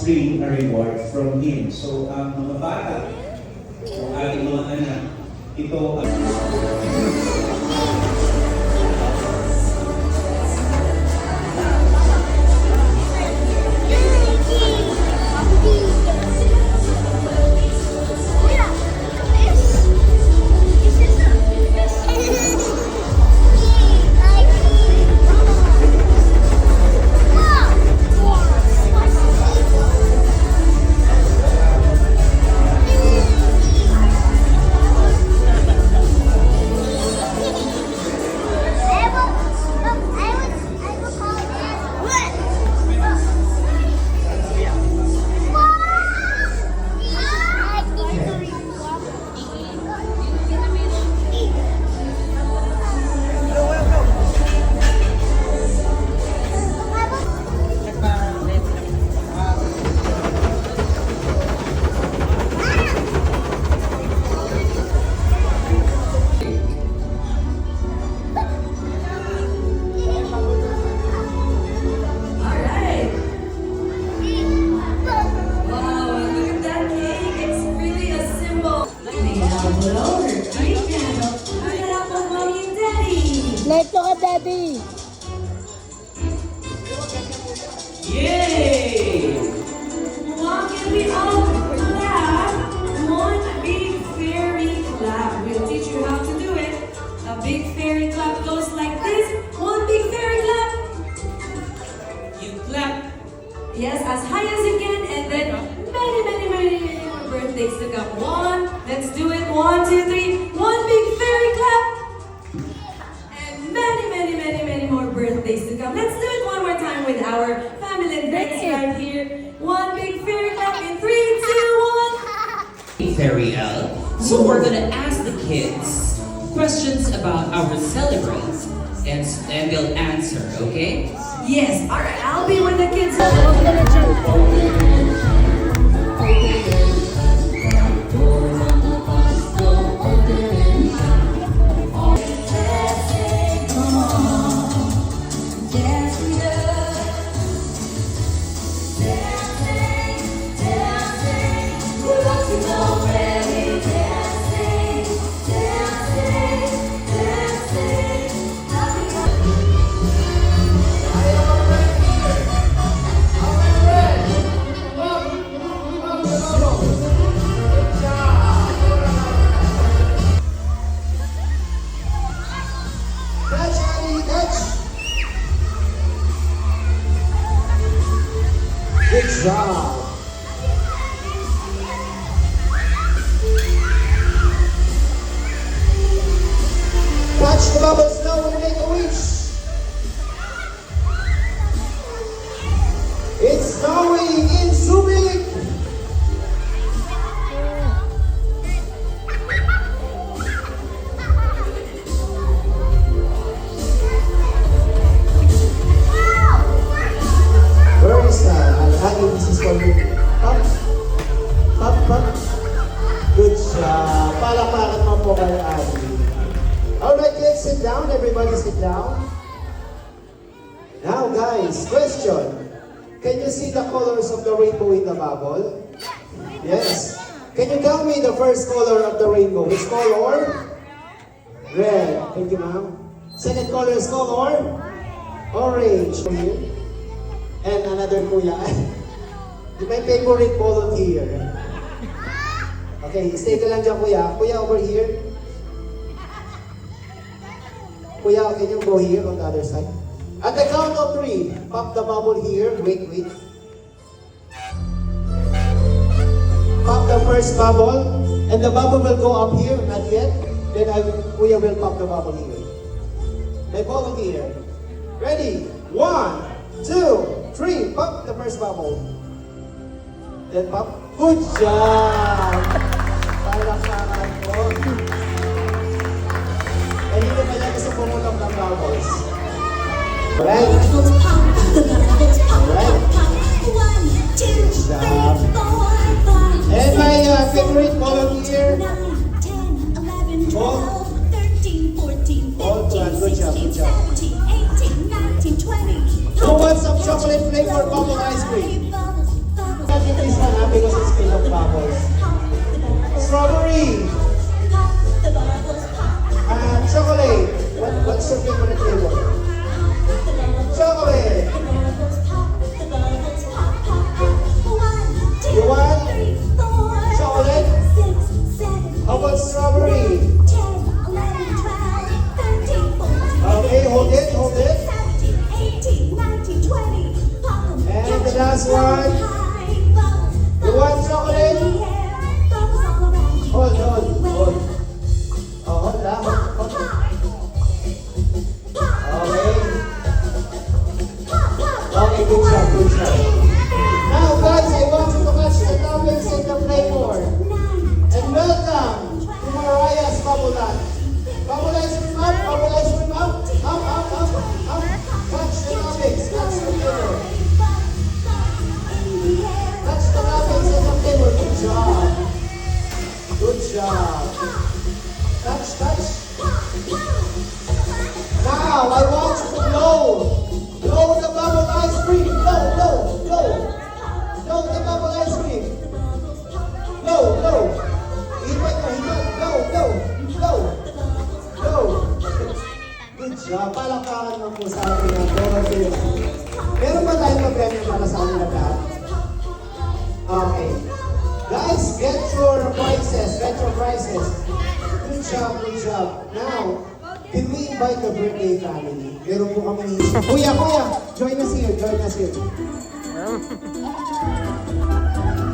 offspring a reward from Him. So, mga bata, ang ating mga anak, ito Light ka, Daddy! Yay! Well, can we all clap? One big fairy clap. We'll teach you how to do it. A big fairy clap goes like this. One big fairy clap. You clap. Yes, as high as you can, and then many, many, many, many more birthdays to come. One, let's do it. 1, 2, 3. One big fairy clap. Many more birthdays to come. Let's do it one more time with our family and friends right here. One big fairy clap in 3, 2, 1. Fairy L. So we're gonna ask the kids questions about our celebrants and they'll answer, okay? Yes, alright, I'll be with the kids. Good job. Catch the bubbles now and make a wish. It's snowing in Subic. Where is that? This is for you. Up. Up, up. Good job. Palakpakan mo po kay Adi. Alright, kids, sit down. Everybody sit down. Now, guys, question. Can you see the colors of the rainbow in the bubble? Yes. Can you tell me the first color of the rainbow? Which color? Red. Thank you, ma'am. Second color is color? Orange. And another kuya. My favorite volunteer. Okay, stay ka lang dyan, kuya. Kuya, over here. Kuya, can you go here on the other side? At the count of 3, pop the bubble here. Wait, wait. Pop the first bubble. And the bubble will go up here, not yet. Then kuya will pop the bubble here. My volunteer. Ready? 1, 2, 3. Pop the first bubble. Then pop. Good job! Palakpakan po. Kanino pa niya gusto pumulong ng bubbles? Right? Right? Good job. And my favorite volunteer. Paul. Paul, good job, good job. Who wants some chocolate flavored bubble ice cream? because it's made of bubbles. Strawberry. Chocolate. What's your favorite flavor? Chocolate. You want chocolate? How about strawberry? Okay, hold it, hold it. And the last one. You want chocolate? Hold. Oh, hold lang. Okay. Okay, good job. Now guys, I want you to catch the topics in the playboard. And welcome to Mariah's Bubble Land. Bubble Land, swim up, Bubble Land, swim up. Up. Catch the topics, catch the playboard. Catch the topics in the playboard. Good job. Good job. Touch. Now, I want you to blow. Blow the bubble ice cream. Blow the bubble ice cream. Blow. Himay mo. Blow. Good job. Palakpakan mo po sa ating mga meron ba tayong mag-premyo para sa ating lahat? Okay. Guys, get your prizes. Good job. Now, can we invite the birthday family? Meron po kami Kuya, join us here.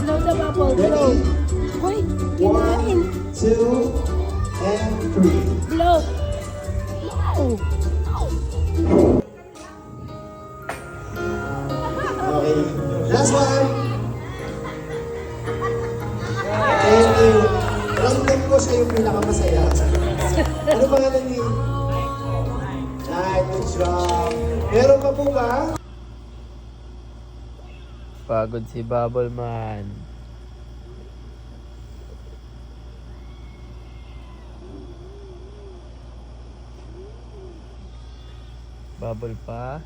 Blow the bubble. Ready? Hoy, 1, 2, and 3. blow. Okay. Last one. Thank you. Random ko siya yung pinakamasaya. Ano ba nga ni? Good job. Meron pa po ba? Pagod si Bubble Man. Bubble pa.